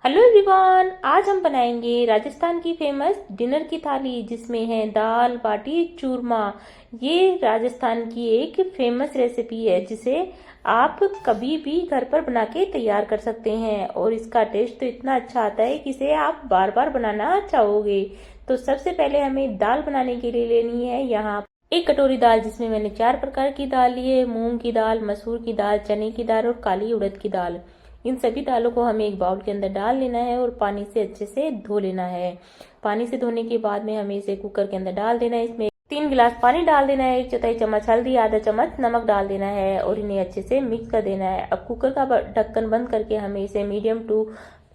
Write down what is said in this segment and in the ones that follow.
Hello everyone, आज हम बनाएंगे राजस्थान की फेमस डिनर की थाली जिसमें है दाल बाटी चूरमा। ये राजस्थान की एक फेमस रेसिपी है जिसे आप कभी भी घर पर बना के तैयार कर सकते हैं और इसका टेस्ट तो इतना अच्छा आता है कि इसे आप बार बार बनाना चाहोगे। तो सबसे पहले हमें दाल बनाने के लिए लेनी है यहाँ एक कटोरी दाल, जिसमें मैंने 4 प्रकार की दाल ली है। मूंग की दाल, मसूर की दाल, चने की दाल और काली उड़द की दाल। इन सभी दालों को हमें एक बाउल के अंदर डाल लेना है और पानी से अच्छे से धो लेना है। पानी से धोने के बाद में हमें इसे कुकर के अंदर डाल देना है। इसमें 3 गिलास पानी डाल देना है, 1/4 चम्मच हल्दी, आधा चम्मच नमक डाल देना है और इन्हें अच्छे से मिक्स कर देना है। अब कुकर का ढक्कन बंद करके हमें इसे मीडियम टू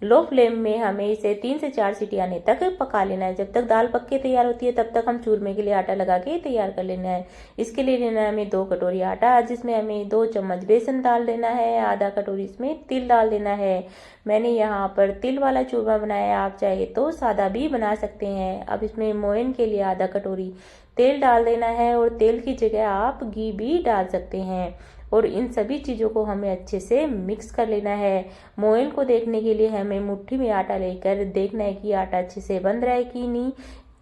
लो फ्लेम में हमें इसे 3 से 4 सीटी आने तक पका लेना है। जब तक दाल पक के तैयार होती है तब तक हम चूरमे के लिए आटा लगा के तैयार कर लेना है। इसके लिए लेना है हमें 2 कटोरी आटा, जिसमें हमें 2 चम्मच बेसन डाल देना है, आधा कटोरी इसमें तिल डाल देना है। मैंने यहाँ पर तिल वाला चूरमा बनाया है, आप चाहे तो सादा भी बना सकते हैं। अब इसमें मोयन के लिए आधा कटोरी तेल डाल देना है और तेल की जगह आप घी भी डाल सकते हैं और इन सभी चीज़ों को हमें अच्छे से मिक्स कर लेना है। मोयन को देखने के लिए हमें मुट्ठी में आटा लेकर देखना है कि आटा अच्छे से बंध रहा है कि नहीं,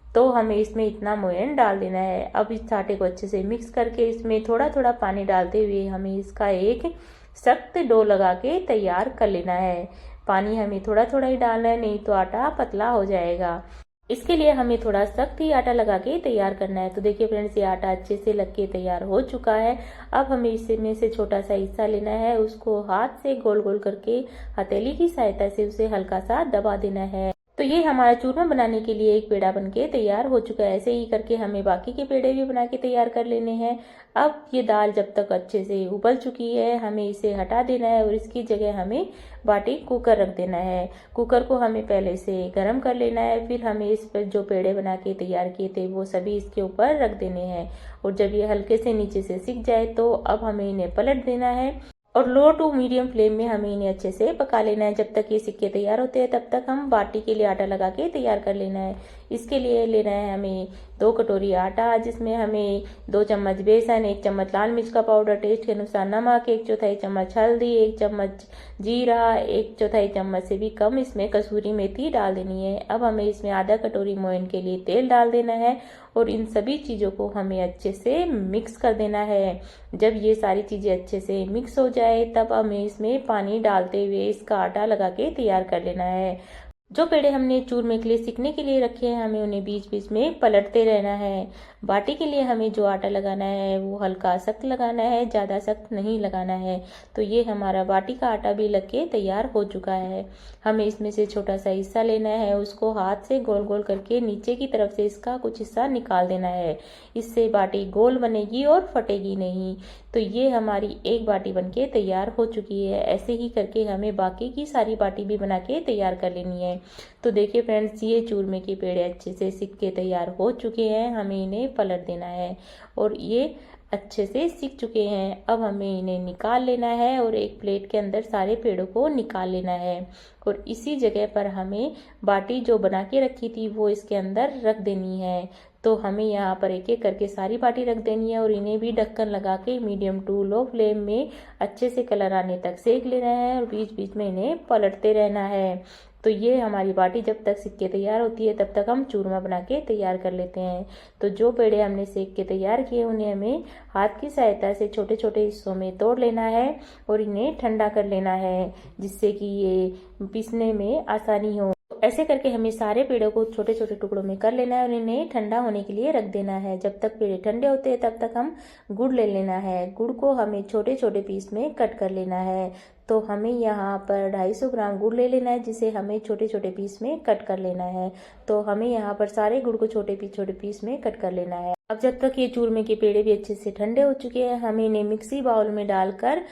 तो हमें इसमें इतना मोयन डाल देना है। अब इस आटे को अच्छे से मिक्स करके इसमें थोड़ा थोड़ा पानी डालते हुए हमें इसका एक सख्त डो लगा के तैयार कर लेना है। पानी हमें थोड़ा थोड़ा ही डालना है, नहीं तो आटा पतला हो जाएगा। इसके लिए हमें थोड़ा सख्त ही आटा लगा के तैयार करना है। तो देखिए फ्रेंड्स, ये आटा अच्छे से लग के तैयार हो चुका है। अब हमें इसमें से छोटा सा हिस्सा लेना है, उसको हाथ से गोल गोल करके हथेली की सहायता से उसे हल्का सा दबा देना है। तो ये हमारा चूरमा बनाने के लिए एक पेड़ा बनके तैयार हो चुका है। ऐसे ही करके हमें बाकी के पेड़े भी बना के तैयार कर लेने हैं। अब ये दाल जब तक अच्छे से उबल चुकी है हमें इसे हटा देना है और इसकी जगह हमें बाटी कुकर रख देना है। कुकर को हमें पहले से गर्म कर लेना है, फिर हमें इस पर जो पेड़े बना के तैयार किए थे वो सभी इसके ऊपर रख देने हैं और जब ये हल्के से नीचे से सिक जाए तो अब हमें इन्हें पलट देना है और लो टू मीडियम फ्लेम में हमें इन्हें अच्छे से पका लेना है। जब तक ये सिक्के तैयार होते हैं तब तक हम बाटी के लिए आटा लगा के तैयार कर लेना है। इसके लिए लेना है हमें 2 कटोरी आटा, जिसमें हमें 2 चम्मच बेसन, 1 चम्मच लाल मिर्च का पाउडर, टेस्ट के अनुसार नमक, 1/4 चम्मच हल्दी, 1 चम्मच जीरा, 1/4 चम्मच से भी कम इसमें कसूरी मेथी डाल देनी है। अब हमें इसमें आधा कटोरी मोयन के लिए तेल डाल देना है और इन सभी चीज़ों को हमें अच्छे से मिक्स कर देना है। जब ये सारी चीज़ें अच्छे से मिक्स हो जाए तब हमें इसमें पानी डालते हुए इसका आटा लगा के तैयार कर लेना है। जो पेड़े हमने चूरमे के लिए सिकने के लिए रखे हैं हमें उन्हें बीच बीच में पलटते रहना है। बाटी के लिए हमें जो आटा लगाना है वो हल्का सख्त लगाना है, ज़्यादा सख्त नहीं लगाना है। तो ये हमारा बाटी का आटा भी लग के तैयार हो चुका है। हमें इसमें से छोटा सा हिस्सा लेना है, उसको हाथ से गोल गोल करके नीचे की तरफ से इसका कुछ हिस्सा निकाल देना है। इससे बाटी गोल बनेगी और फटेगी नहीं। तो ये हमारी एक बाटी बनके तैयार हो चुकी है। ऐसे ही करके हमें बाकी की सारी बाटी भी बना के तैयार कर लेनी है। तो देखिए फ्रेंड्स, ये चूरमे के पेड़े अच्छे से सिक के तैयार हो चुके हैं। हमें इन्हें पलट देना है और ये अच्छे से सिक चुके हैं। अब हमें इन्हें निकाल लेना है और एक प्लेट के अंदर सारे पेड़ों को निकाल लेना है और इसी जगह पर हमें बाटी जो बना के रखी थी वो इसके अंदर रख देनी है। तो हमें यहाँ पर एक एक करके सारी बाटी रख देनी है और इन्हें भी ढक्कन लगा के मीडियम टू लो फ्लेम में अच्छे से कलर आने तक सेक लेना है और बीच बीच में इन्हें पलटते रहना है। तो ये हमारी बाटी जब तक सिक के तैयार होती है तब तक हम चूरमा बना के तैयार कर लेते हैं। तो जो पेड़े हमने सेक के तैयार किए उन्हें हमें हाथ की सहायता से छोटे छोटे हिस्सों में तोड़ लेना है और इन्हें ठंडा कर लेना है, जिससे कि ये पीसने में आसानी हो। ऐसे करके हमें सारे पेड़ों को छोटे छोटे टुकड़ों में कर लेना है और इन्हें ठंडा होने के लिए रख देना है। जब तक पेड़े ठंडे होते हैं तब तक हम गुड़ ले लेना है। गुड़ को हमें छोटे छोटे पीस में कट कर लेना है। तो हमें यहाँ पर 250 ग्राम गुड़ ले लेना है, जिसे हमें छोटे छोटे पीस में कट कर लेना है। तो हमें यहाँ पर सारे गुड़ को छोटे पीस में कट कर लेना है। अब जब तक ये चूरमे के पेड़े भी अच्छे से ठंडे हो चुके हैं हमें इन्हें मिक्सी बाउल में डालकर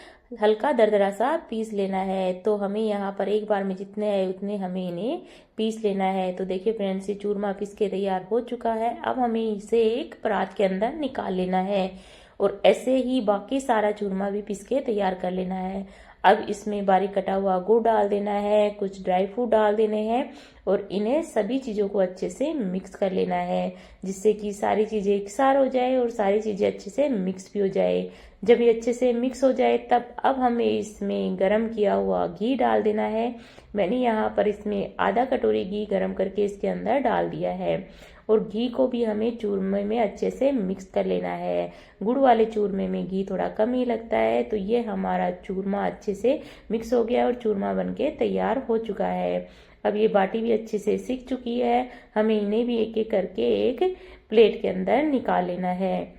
हल्का दरदरा सा पीस लेना है। तो हमें यहाँ पर एक बार में जितने है उतने हमें इन्हें पीस लेना है। तो देखिए फ्रेंड्स, ये चूरमा पीस के तैयार हो चुका है। अब हमें इसे एक परात के अंदर निकाल लेना है और ऐसे ही बाकी सारा चूरमा भी पीस के तैयार कर लेना है। अब इसमें बारीक कटा हुआ गुड़ डाल देना है, कुछ ड्राई फ्रूट डाल देने हैं और इन्हें सभी चीज़ों को अच्छे से मिक्स कर लेना है, जिससे कि सारी चीज़ें एकसार हो जाए और सारी चीज़ें अच्छे से मिक्स भी हो जाए। जब ये अच्छे से मिक्स हो जाए तब अब हमें इसमें गरम किया हुआ घी डाल देना है। मैंने यहाँ पर इसमें आधा कटोरी घी गरम करके इसके अंदर डाल दिया है और घी को भी हमें चूरमे में अच्छे से मिक्स कर लेना है। गुड़ वाले चूरमे में घी थोड़ा कम ही लगता है। तो ये हमारा चूरमा अच्छे से मिक्स हो गया और चूरमा बनके तैयार हो चुका है। अब ये बाटी भी अच्छे से सिक चुकी है। हमें इन्हें भी एक एक करके एक प्लेट के अंदर निकाल लेना है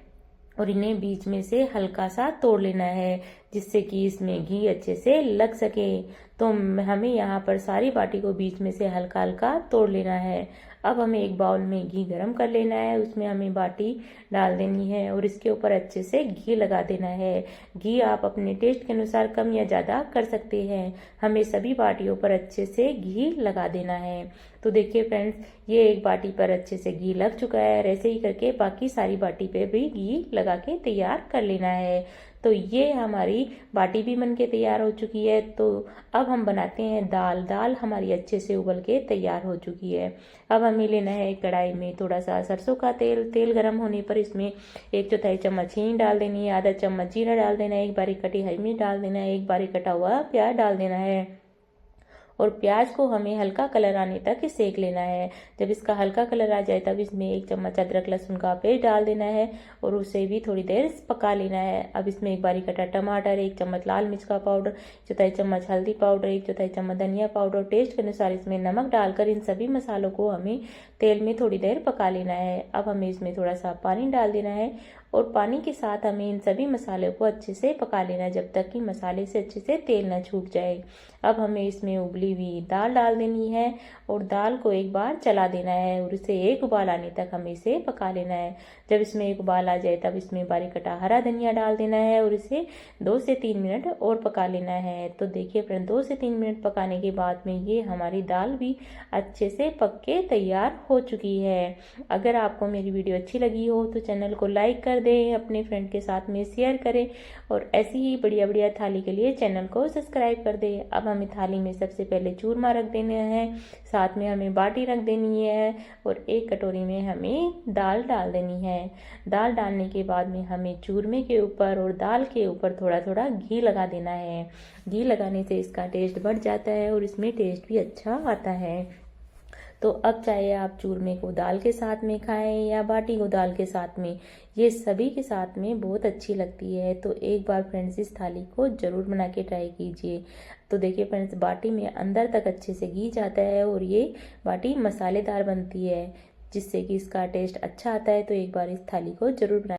और इन्हें बीच में से हल्का सा तोड़ लेना है, जिससे कि इसमें घी अच्छे से लग सके। तो हमें यहाँ पर सारी बाटी को बीच में से हल्का हल्का तोड़ लेना है। अब हमें एक बाउल में घी गरम कर लेना है, उसमें हमें बाटी डाल देनी है और इसके ऊपर अच्छे से घी लगा देना है। घी आप अपने टेस्ट के अनुसार कम या ज़्यादा कर सकते हैं। हमें सभी बाटियों पर अच्छे से घी लगा देना है। तो देखिए फ्रेंड्स, ये एक बाटी पर अच्छे से घी लग चुका है। ऐसे ही करके बाकी सारी बाटी पे भी घी लगा के तैयार कर लेना है। तो ये हमारी बाटी भी बन के तैयार हो चुकी है। तो अब हम बनाते हैं दाल। दाल हमारी अच्छे से उबल के तैयार हो चुकी है। अब हमें लेना है कढ़ाई में थोड़ा सा सरसों का तेल। तेल गर्म होने पर इसमें 1/4 चम्मच हींग डाल देनी है, आधा चम्मच जीरा डाल देना है, एक बारीक कटी हरी मिर्च डाल देना है, एक बारीक कटा हुआ प्याज डाल देना है और प्याज को हमें हल्का कलर आने तक सेक लेना है। जब इसका हल्का कलर आ जाए तब इसमें 1 चम्मच अदरक लहसुन का पेस्ट डाल देना है और उसे भी थोड़ी देर पका लेना है। अब इसमें एक बारीक कटा टमाटर, 1 चम्मच लाल मिर्च का पाउडर, 1/4 चम्मच हल्दी पाउडर, 1/4 चम्मच धनिया पाउडर, टेस्ट के अनुसार इसमें नमक डालकर इन सभी मसालों को हमें तेल में थोड़ी देर पका लेना है। अब हमें इसमें थोड़ा सा पानी डाल देना है और पानी के साथ हमें इन सभी मसालों को अच्छे से पका लेना है जब तक कि मसाले से अच्छे से तेल न छूट जाए। अब हमें इसमें उबली हुई दाल डाल देनी है और दाल को एक बार चला देना है और इसे एक उबाल आने तक हमें इसे पका लेना है। जब इसमें एक उबाल आ जाए तब इसमें बारीक कटा हरा धनिया डाल देना है और इसे 2 से 3 मिनट और पका लेना है। तो देखिए फ्रेंड, 2 से 3 मिनट पकाने के बाद में ये हमारी दाल भी अच्छे से पक के तैयार हो चुकी है। अगर आपको मेरी वीडियो अच्छी लगी हो तो चैनल को लाइक कर दें, अपने फ्रेंड के साथ में शेयर करें और ऐसी ही बढ़िया बढ़िया थाली के लिए चैनल को सब्सक्राइब कर दें। अब हमें थाली में सबसे पहले चूरमा रख देना है, साथ में हमें बाटी रख देनी है और एक कटोरी में हमें दाल डाल देनी है। दाल डालने के बाद में हमें चूरमे के ऊपर और दाल के ऊपर थोड़ा थोड़ा घी लगा देना है। घी लगाने से इसका टेस्ट बढ़ जाता है और इसमें टेस्ट भी अच्छा आता है। तो अब चाहे आप चूरमे को दाल के साथ में खाएं या बाटी को दाल के साथ में, ये सभी के साथ में बहुत अच्छी लगती है। तो एक बार फ्रेंड्स इस थाली को ज़रूर बना के ट्राई कीजिए। तो देखिए फ्रेंड्स, बाटी में अंदर तक अच्छे से घी जाता है और ये बाटी मसालेदार बनती है, जिससे कि इसका टेस्ट अच्छा आता है। तो एक बार इस थाली को ज़रूर बनाएं।